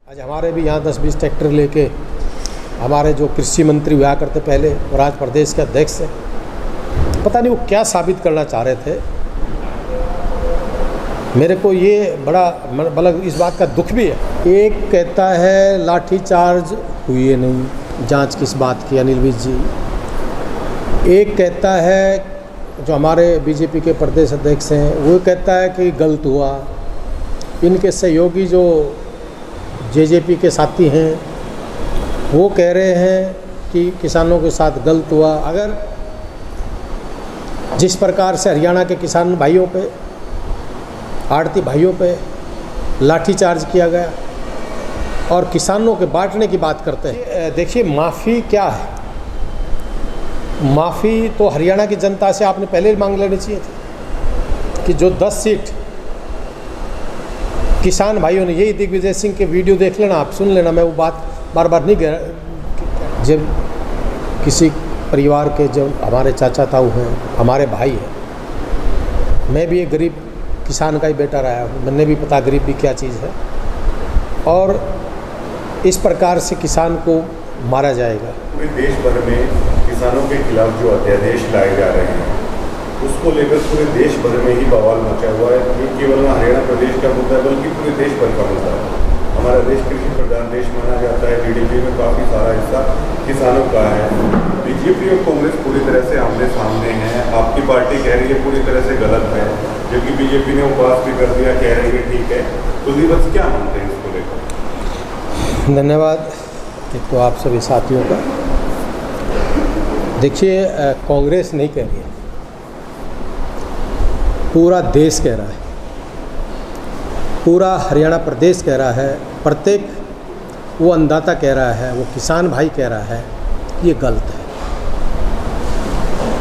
आज हमारे भी यहाँ 10-20 ट्रैक्टर लेके हमारे जो कृषि मंत्री हुआ करते पहले और आज प्रदेश के अध्यक्ष हैं, पता नहीं वो क्या साबित करना चाह रहे थे। मेरे को ये बड़ा मतलब इस बात का दुख भी है। एक कहता है लाठीचार्ज हुई नहीं, जांच किस बात की अनिल विज जी। एक कहता है जो हमारे बीजेपी के प्रदेश अध्यक्ष हैं वो कहता है कि गलत हुआ। इनके सहयोगी जो जेजेपी के साथी हैं वो कह रहे हैं कि किसानों के साथ गलत हुआ। अगर जिस प्रकार से हरियाणा के किसान भाइयों पे, आड़ती भाइयों पे लाठीचार्ज किया गया और किसानों के बांटने की बात करते हैं। देखिए, माफ़ी क्या है? माफ़ी तो हरियाणा की जनता से आपने पहले ही मांग लेनी चाहिए थी कि जो 10 सीट किसान भाइयों ने, यही दिग्विजय सिंह के वीडियो देख लेना, आप सुन लेना, मैं वो बात बार बार नहीं कह रहा। जब किसी परिवार के जो हमारे चाचा ताऊ हैं, हमारे भाई हैं, मैं भी एक गरीब किसान का ही बेटा रहा हूँ, मैंने भी पता गरीब भी क्या चीज़ है, और इस प्रकार से किसान को मारा जाएगा। पूरे देश भर में किसानों के खिलाफ जो अध्यादेश लाए जा रहे हैं उसको लेकर पूरे देश भर में ही बवाल मचा हुआ है। ये केवल हरियाणा प्रदेश का मुद्दा है बल्कि पूरे देश भर का मुद्दा है। हमारा देश कृषि प्रधान देश माना जाता है, जीडीपी में काफ़ी सारा हिस्सा किसानों का है। बीजेपी और कांग्रेस पूरी तरह से आमने सामने हैं। आपकी पार्टी कह रही है पूरी तरह से गलत है, जबकि बीजेपी ने उपवास भी कर दिया, कह रही है ठीक है। कुलदीप बस क्या मानते हैं इसको लेकर? धन्यवाद एक तो आप सभी साथियों का। देखिए, कांग्रेस नहीं कह रही है, पूरा देश कह रहा है, पूरा हरियाणा प्रदेश कह रहा है, प्रत्येक वो अन्नदाता कह रहा है, वो किसान भाई कह रहा है ये गलत है।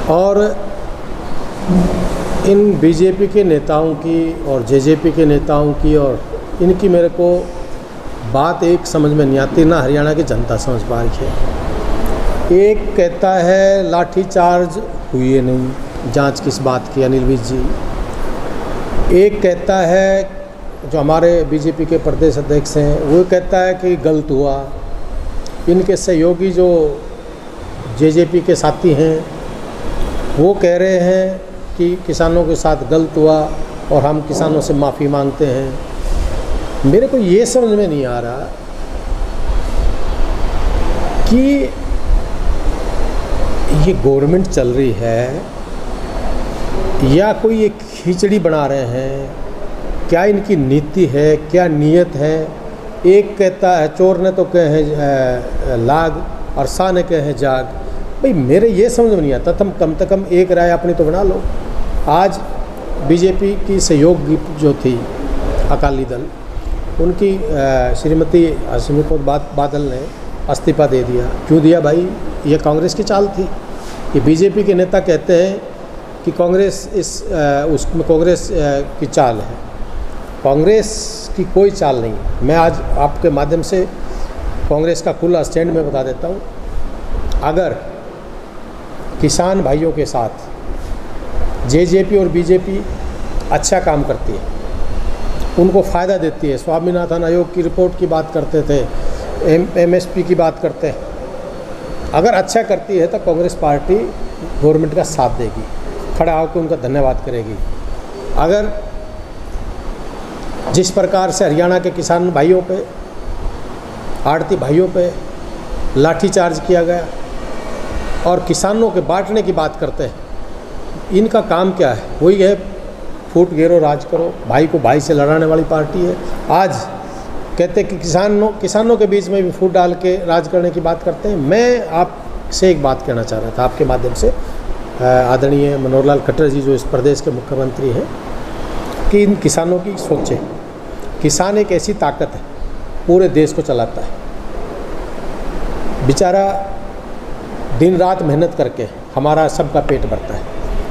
और इन बीजेपी के नेताओं की और जेजेपी के नेताओं की और इनकी मेरे को बात एक समझ में नहीं आती, ना हरियाणा की जनता समझ पा रही है। एक कहता है लाठीचार्ज हुई नहीं, जांच किस बात की अनिल विज जी। एक कहता है जो हमारे बीजेपी के प्रदेश अध्यक्ष हैं वो कहता है कि गलत हुआ। इनके सहयोगी जो जेजेपी के साथी हैं वो कह रहे हैं कि किसानों के साथ गलत हुआ और हम किसानों से माफ़ी मांगते हैं। मेरे को ये समझ में नहीं आ रहा कि ये गवर्नमेंट चल रही है या कोई एक खिचड़ी बना रहे हैं, क्या इनकी नीति है, क्या नीयत है। एक कहता है, चोर ने तो कहे लाग और शाह ने कहे जाग। भाई मेरे ये समझ में नहीं आता, तुम कम से कम एक राय अपनी तो बना लो। आज बीजेपी की सहयोगी जो थी अकाली दल, उनकी श्रीमती हसीमुत बादल ने इस्तीफा दे दिया। क्यों दिया भाई? ये कांग्रेस की चाल थी। कि बीजेपी के नेता कहते हैं कि कांग्रेस उसमें कांग्रेस की चाल है। कांग्रेस की कोई चाल नहीं है। मैं आज आपके माध्यम से कांग्रेस का खुला स्टैंड में बता देता हूँ। अगर किसान भाइयों के साथ जेजेपी और बीजेपी अच्छा काम करती है, उनको फ़ायदा देती है, स्वामीनाथन आयोग की रिपोर्ट की बात करते थे, एमएसपी की बात करते हैं, अगर अच्छा करती है तो कांग्रेस पार्टी गवर्नमेंट का साथ देगी, खड़ा होकर उनका धन्यवाद करेगी। अगर जिस प्रकार से हरियाणा के किसान भाइयों पे, आड़ती भाइयों पे लाठीचार्ज किया गया और किसानों के बांटने की बात करते हैं, इनका काम क्या है? वही है फूट घेरो राज करो, भाई को भाई से लड़ाने वाली पार्टी है। आज कहते कि किसानों के बीच में भी फूट डाल के राज करने की बात करते हैं। मैं आपसे एक बात कहना चाह रहा था आपके माध्यम से, आदरणीय मनोहर लाल खट्टर जी जो इस प्रदेश के मुख्यमंत्री हैं, कि इन किसानों की सोचें। किसान एक ऐसी ताकत है, पूरे देश को चलाता है। बेचारा दिन रात मेहनत करके हमारा सबका पेट भरता है,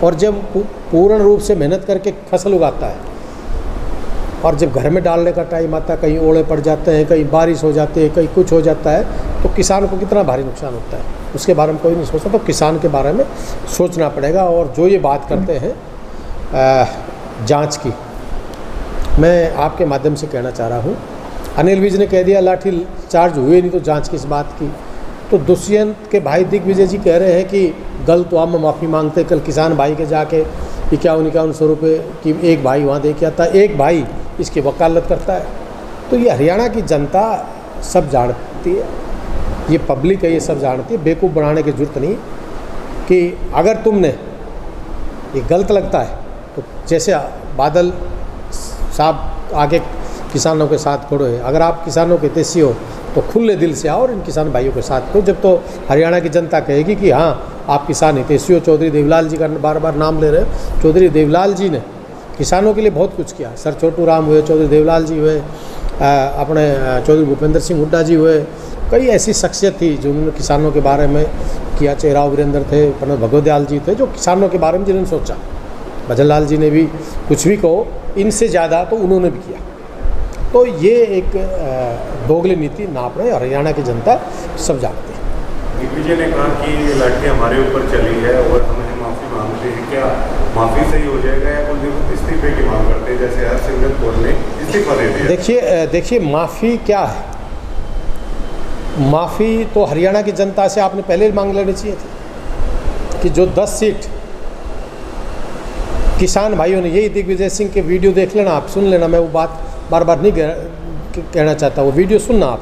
और जब पूर्ण रूप से मेहनत करके फसल उगाता है और जब घर में डालने का टाइम आता है, कहीं ओले पड़ जाते हैं, कहीं बारिश हो जाती है, कहीं कुछ हो जाता है, तो किसान को कितना भारी नुकसान होता है। उसके बारे में कोई नहीं सोचता, तो किसान के बारे में सोचना पड़ेगा। और जो ये बात करते हैं जांच की, मैं आपके माध्यम से कहना चाह रहा हूँ अनिल विज ने कह दिया लाठी चार्ज हुए नहीं तो जांच किस बात की। तो दुष्यंत के भाई दिग्विजय जी कह रहे हैं कि गलत हुआ, हम माफ़ी मांगते। कल किसान भाई के जाके 51-51 रुपये की एक भाई वहाँ दे के आता, एक भाई इसकी वकालत करता है। तो ये हरियाणा की जनता सब जानती है, ये पब्लिक है, ये सब जानती है। बेवकूफ़ बनाने की जरूरत नहीं कि अगर तुमने ये गलत लगता है तो जैसे बादल साहब आगे किसानों के साथ खड़े हैं, अगर आप किसानों के हितैषी हो तो खुले दिल से आओ और इन किसान भाइयों के साथ खड़ो। जब तो हरियाणा की जनता कहेगी कि हाँ आप किसान हितैषी हो। चौधरी देवीलाल जी का बार बार नाम ले रहे हैं, चौधरी देवीलाल जी ने किसानों के लिए बहुत कुछ किया। सर छोटू राम हुए, चौधरी देवीलाल जी हुए, अपने चौधरी भूपेंद्र सिंह हुड्डा जी हुए, कई ऐसी शख्सियत थी जो उन्होंने किसानों के बारे में किया। चेराव वीरेंद्र थे, पंडित भगवदयाल जी थे, जो किसानों के बारे में जिन्होंने सोचा। भजन लाल जी ने भी कुछ भी कहो, इनसे ज़्यादा तो उन्होंने भी किया। तो ये एक दोगली नीति नाप रहे हरियाणा की जनता सब जानती है। दिग्विजय ने कहा कि ये लाठी हमारे ऊपर चली है और हमें माफ़ी मांगते हैं, क्या माफ़ी सही हो जाएगा या कुलदीप इस्तीफे की मांग करते हैं जैसे हरसिमरत कौर ने इस्तीफा दे दिया? देखिए माफ़ी क्या है? माफ़ी तो हरियाणा की जनता से आपने पहले मांग लेनी चाहिए थी कि जो 10 सीट किसान भाइयों ने, यही दिग्विजय सिंह के वीडियो देख लेना, आप सुन लेना, मैं वो बात बार बार नहीं कहना चाहता, वो वीडियो सुनना आप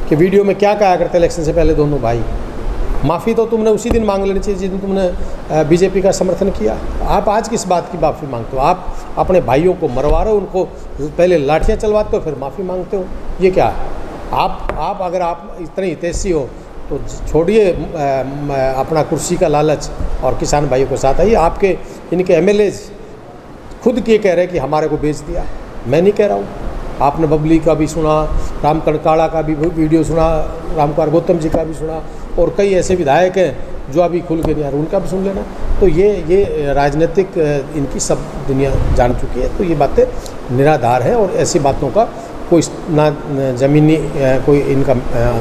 कि वीडियो में क्या कहा करते इलेक्शन से पहले दोनों भाई। माफ़ी तो तुमने उसी दिन मांग लेनी चाहिए जिस दिन तुमने बीजेपी का समर्थन किया। आप आज किस बात की माफ़ी मांगते हो? आप अपने भाइयों को मरवा रहे हो, उनको पहले लाठियाँ चलवाते हो फिर माफ़ी मांगते हो, ये क्या है? आप अगर आप इतने हितैषी हो तो छोड़िए अपना कुर्सी का लालच और किसान भाइयों के साथ आइए। आपके इनके एमएलएज खुद ये कह रहे हैं कि हमारे को बेच दिया, मैं नहीं कह रहा हूँ। आपने बबली का भी सुना, राम कनकाड़ा का भी वीडियो सुना, रामकुमार गौतम जी का भी सुना, और कई ऐसे विधायक हैं जो अभी खुल के नहीं आ रहे, उनका भी सुन लेना। तो ये राजनीतिक इनकी सब दुनिया जान चुकी है। तो ये बातें निराधार है और ऐसी बातों का कोई ना ज़मीनी कोई इनका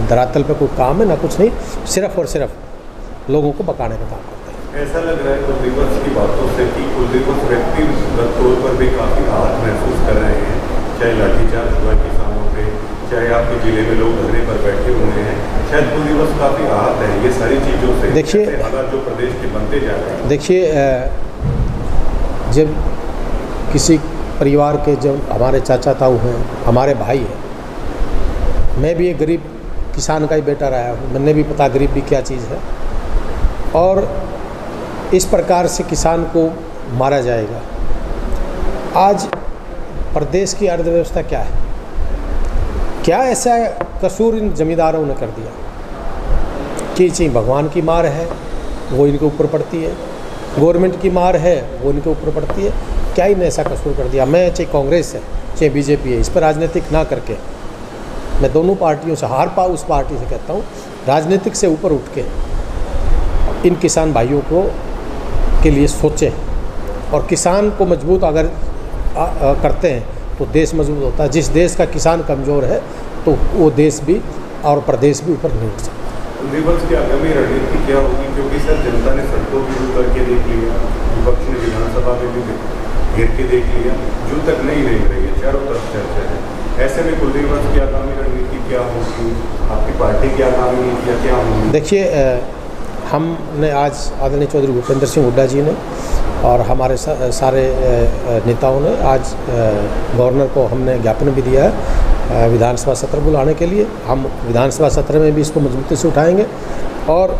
धरातल पे कोई काम है ना कुछ नहीं, सिर्फ और सिर्फ लोगों को बकाने का काम करते हैं। ऐसा लग रहा है कुलदीप की बातों से कि कुलदीप व्यक्तिगत तौर पर भी काफ़ी आहत महसूस कर रहे हैं, चाहे लाठीचार्ज हुआ किसानों पे, चाहे आपके ज़िले में लोग धरने पर बैठे हुए हैं, शायद कुलदीप काफ़ी आहत है ये सारी चीज़ों से। देखिए हालात जो प्रदेश के बनते जा रहे हैं, देखिए जब किसी परिवार के, जब हमारे चाचा ताऊ हैं, हमारे भाई हैं, मैं भी एक गरीब किसान का ही बेटा रहा हूँ, मैंने भी पता गरीबी क्या चीज़ है, और इस प्रकार से किसान को मारा जाएगा। आज प्रदेश की अर्थव्यवस्था क्या है? क्या ऐसा कसूर इन जमींदारों ने कर दिया कि चाहे भगवान की मार है वो इनके ऊपर पड़ती है, गवर्नमेंट की मार है वो इनके ऊपर पड़ती है? क्या इन्हें ऐसा कसूर कर दिया? मैं चाहे कांग्रेस है चाहे बीजेपी है, इस पर राजनीतिक ना करके मैं दोनों पार्टियों से, हर उस पार्टी से कहता हूँ, राजनीतिक से ऊपर उठ के इन किसान भाइयों को के लिए सोचें और किसान को मजबूत अगर करते हैं तो देश मजबूत होता है। जिस देश का किसान कमज़ोर है तो वो देश भी और प्रदेश भी ऊपर नहीं उठ सकता। दिवस की आगामी रणनीति क्या होगी? क्योंकि सर जनता ने सड़कों भी करके देख लिया, विपक्ष ने विधानसभा में भी घेर के देख लिया, जो तक नहीं रह रही है, चारों तरफ चर्चा है। ऐसे में कुलदीप की आगामी रणनीति क्या होगी? आपकी पार्टी की आगामी नीतियाँ क्या होंगी? देखिए हमने आज आदरणीय चौधरी भूपेंद्र सिंह हुड्डा जी ने और हमारे सारे नेताओं ने आज गवर्नर को हमने ज्ञापन भी दिया है विधानसभा सत्र बुलाने के लिए। हम विधानसभा सत्र में भी इसको मजबूती से उठाएंगे। और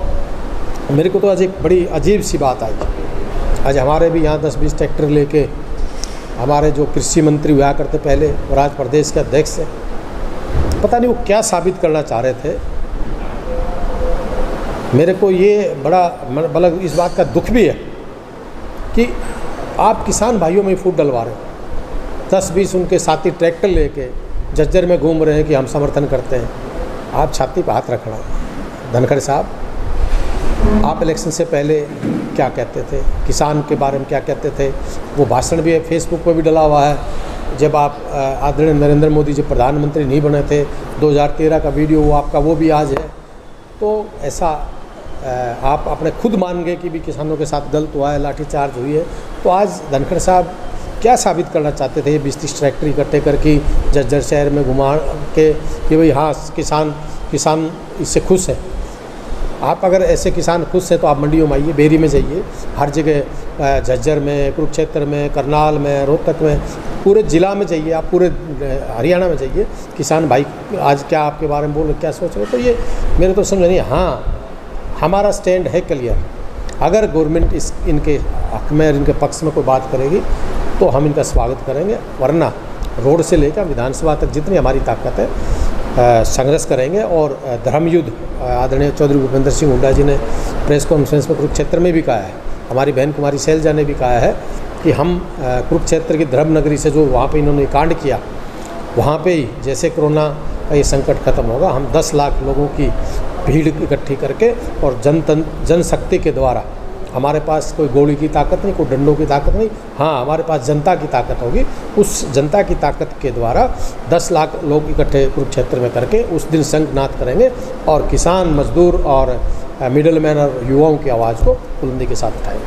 मेरे को तो आज एक बड़ी अजीब सी बात आई, आज हमारे भी यहाँ 10-20 ट्रैक्टर लेके हमारे जो कृषि मंत्री हुआ करते पहले और आज प्रदेश के अध्यक्ष है, पता नहीं वो क्या साबित करना चाह रहे थे। मेरे को ये बड़ा मतलब इस बात का दुख भी है कि आप किसान भाइयों में फूट डलवा रहे हो। 10-20 उनके साथी ट्रैक्टर लेके जज्जर में घूम रहे हैं कि हम समर्थन करते हैं। आप छाती पर हाथ रखना। धनखड़ साहब, आप इलेक्शन से पहले क्या कहते थे, किसान के बारे में क्या कहते थे? वो भाषण भी फेसबुक पर भी डला हुआ है। जब आप आदरणीय नरेंद्र मोदी जी प्रधानमंत्री नहीं बने थे, 2013 का वीडियो वो आपका वो भी आज है। तो ऐसा आप अपने खुद मान गए कि भी किसानों के साथ गलत हुआ है, लाठीचार्ज हुई है। तो आज धनखड़ साहब क्या साबित करना चाहते थे? ये 20-30 ट्रैक्टर इकट्ठे करके झज्जर शहर में घुमा के कि भाई हाँ किसान इससे खुश है। आप अगर ऐसे किसान खुश हैं तो आप मंडियों में आइए, बेरी में जाइए, हर जगह झज्जर में, कुरुक्षेत्र में, करनाल में, रोहतक में, पूरे ज़िला में जाइए, आप पूरे हरियाणा में जाइए, किसान भाई आज क्या आपके बारे में बोल रहे, क्या सोच रहे। तो ये मेरे तो समझ नहीं। हाँ, हमारा स्टैंड है क्लियर। अगर गवर्नमेंट इनके हक में और इनके पक्ष में कोई बात करेगी तो हम इनका स्वागत करेंगे, वरना रोड से लेकर विधानसभा तक जितनी हमारी ताकत है संघर्ष करेंगे। और धर्म युद्ध आदरणीय चौधरी भूपेंद्र सिंह हुड्डा जी ने प्रेस कॉन्फ्रेंस में कुरुक्षेत्र में भी कहा है, हमारी बहन कुमारी शैलजा ने भी कहा है कि हम कुरुक्षेत्र की धर्म नगरी से जो वहाँ पे इन्होंने कांड किया, वहाँ पे ही जैसे कोरोना का ये संकट खत्म होगा, हम 10 लाख लोगों की भीड़ इकट्ठी करके और जनशक्ति के द्वारा, हमारे पास कोई गोली की ताकत नहीं, कोई डंडों की ताकत नहीं, हाँ हमारे पास जनता की ताकत होगी। उस जनता की ताकत के द्वारा 10 लाख लोग इकट्ठे कुरुक्षेत्र में करके उस दिन शंखनाद करेंगे और किसान, मजदूर और मिडल मैन और युवाओं की आवाज़ को बुलंदी के साथ उठाएंगे।